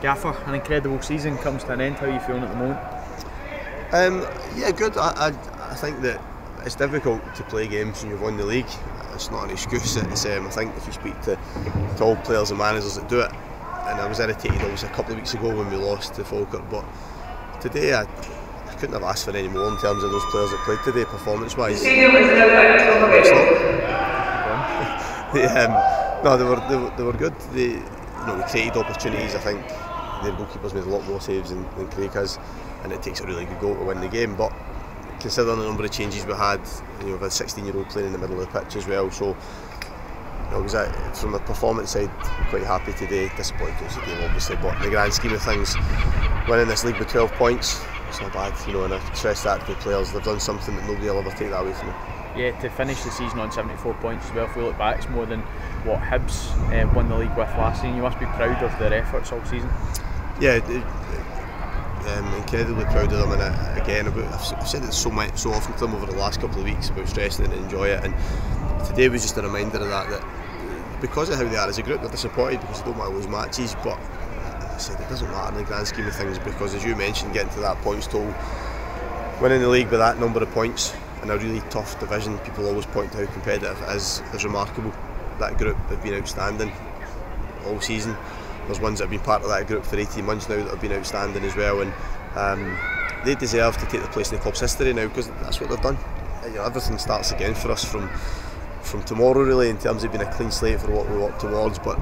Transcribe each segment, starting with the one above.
Gaffer, an incredible season comes to an end. How are you feeling at the moment? Yeah, good. I think that it's difficult to play games when you've won the league. It's not an excuse. It's, I think if you speak to all players and managers that do it, and I was irritated obviously a couple of weeks ago when we lost to Falkirk, but today I couldn't have asked for any more in terms of those players that played today performance-wise. No, they were good. We created opportunities. I think their goalkeepers made a lot more saves than Craig has, and it takes a really good goal to win the game. But considering the number of changes we had, we've had a 16-year-old playing in the middle of the pitch as well. So, from a performance side, quite happy today. Disappointed it was a game, obviously, but in the grand scheme of things, winning this league with 12 points, it's not bad. And I stress that to the players. They've done something that nobody will ever take that away from them. Yeah, to finish the season on 74 points as well, if we look back, it's more than what Hibs won the league with last season. You must be proud of their efforts all season. Yeah, incredibly proud of them, and again, I've said it so often to them over the last couple of weeks about stressing it and enjoy it, and today was just a reminder of that because of how they are as a group, they're disappointed because they don't want to lose matches, but I said it doesn't matter in the grand scheme of things, because as you mentioned, getting to that points total, winning the league with that number of points in a really tough division, people always point to how competitive it is remarkable. That group have been outstanding all season. There's ones that have been part of that group for 18 months now that have been outstanding as well, and they deserve to take their place in the club's history now, because that's what they've done. Everything starts again for us from tomorrow, really, in terms of being a clean slate for what we work towards, but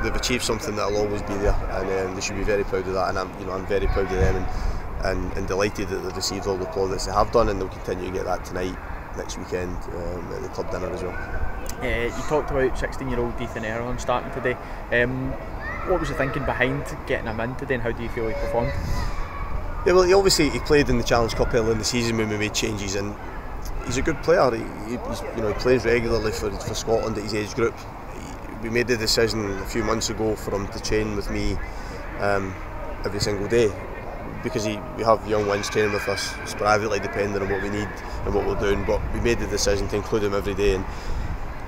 they've achieved something that will always be there, and they should be very proud of that, and I'm very proud of them, and delighted that they've received all the plaudits they have done, and they'll continue to get that tonight, next weekend, at the club dinner as well. You talked about 16-year-old Ethan Erlund starting today. What was the thinking behind getting him in today, and how do you feel he performed? Yeah, well, he played in the Challenge Cup early in the season when we made changes, and he's a good player. He plays regularly for Scotland at his age group. We made the decision a few months ago for him to train with me every single day, because we have young ones training with us sporadically depending on what we need and what we're doing, but we made the decision to include him every day, and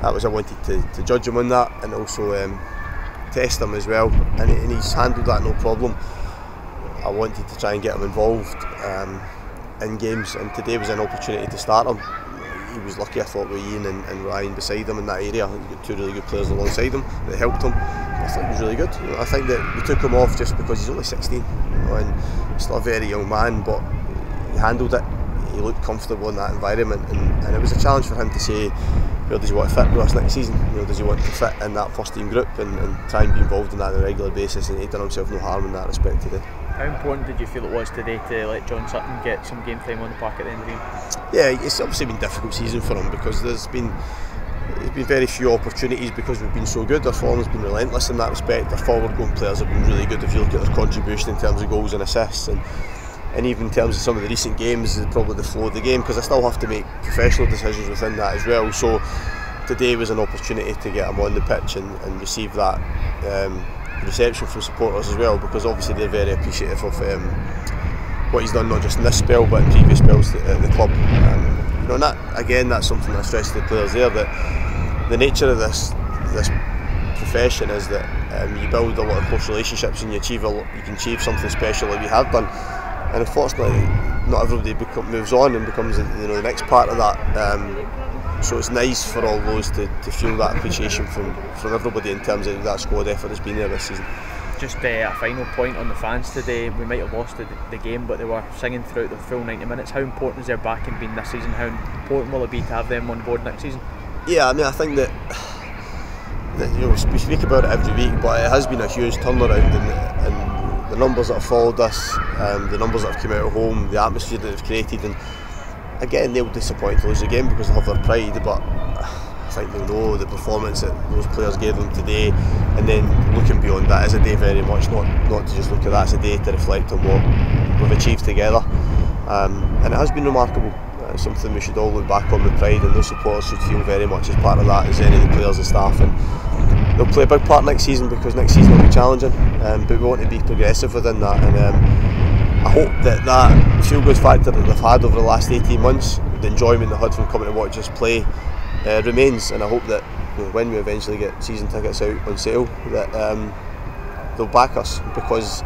that was, I wanted to judge him on that, and also test him as well, and he's handled that no problem. I wanted to try and get him involved in games, and today was an opportunity to start him. He was lucky, I thought, with Ian and Ryan beside him in that area. He's got two really good players alongside him that helped him. I thought he was really good. I think that we took him off just because he's only 16, and still a very young man, but he handled it. He looked comfortable in that environment, and it was a challenge for him to say, where does he want to fit with us next season? Does he want to fit in that first team group and try and be involved in that on a regular basis? And he'd done himself no harm in that respect today. How important did you feel it was today to let John Sutton get some game time on the park at the end of the game? Yeah, it's obviously been a difficult season for him, because there's been very few opportunities because we've been so good. Our form has been relentless in that respect. Our forward going players have been really good if you look at their contribution in terms of goals and assists, and even in terms of some of the recent games, probably the flow of the game, because I still have to make professional decisions within that as well. So today was an opportunity to get him on the pitch and receive that reception from supporters as well, because obviously they're very appreciative of what he's done, not just in this spell but in previous spells at the club. And that's something I stress to the players there, that the nature of this profession is that you build a lot of close relationships, and you can achieve something special like we have done. And unfortunately, not everybody moves on and becomes the next part of that. So it's nice for all those to feel that appreciation from everybody in terms of that squad effort that's been there this season. Just a final point on the fans today. We might have lost the game, but they were singing throughout the full 90 minutes. How important has their backing been this season? How important will it be to have them on board next season? Yeah, I think that we speak about it every week, but it has been a huge turnaround in the numbers that have followed us, the numbers that have come out at home, the atmosphere that they've created, and again, they'll disappoint to lose the game because they have their pride, but I think they'll know the performance that those players gave them today, and then looking beyond that is a day very much not to just look at that, it's a day to reflect on what we've achieved together, and it has been remarkable. It's something we should all look back on with pride, and those supporters should feel very much as part of that as any of the players and staff, and they'll play a big part next season, because next season will be challenging, but we want to be progressive within that, and I hope that feel-good factor that they've had over the last 18 months, the enjoyment they had from coming to watch us play, remains, and I hope that when we eventually get season tickets out on sale, that they'll back us, because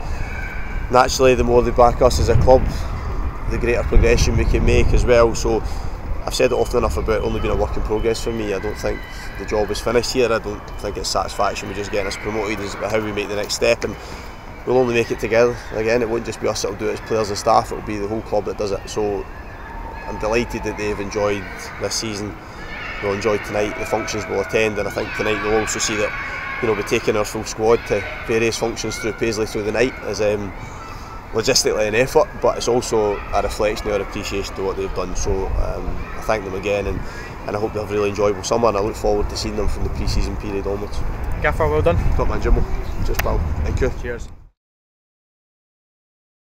naturally the more they back us as a club, the greater progression we can make as well. So I've said it often enough about only being a work in progress for me. I don't think the job is finished here. I don't think it's satisfaction with just getting us promoted. It's about how we make the next step, and we'll only make it together. Again, it won't just be us that'll do it as players and staff, it'll be the whole club that does it. So I'm delighted that they've enjoyed this season. They'll enjoy tonight, the functions we'll attend, and I think tonight they'll also see that, you know, we're taking our full squad to various functions through Paisley through the night as logistically an effort, but it's also a reflection of our appreciation to what they've done. So I thank them again, and I hope they have a really enjoyable summer, and I look forward to seeing them from the pre-season period onwards. Gaffer, well done. Top man, Jimbo. Cheers, pal. Thank you. Cheers.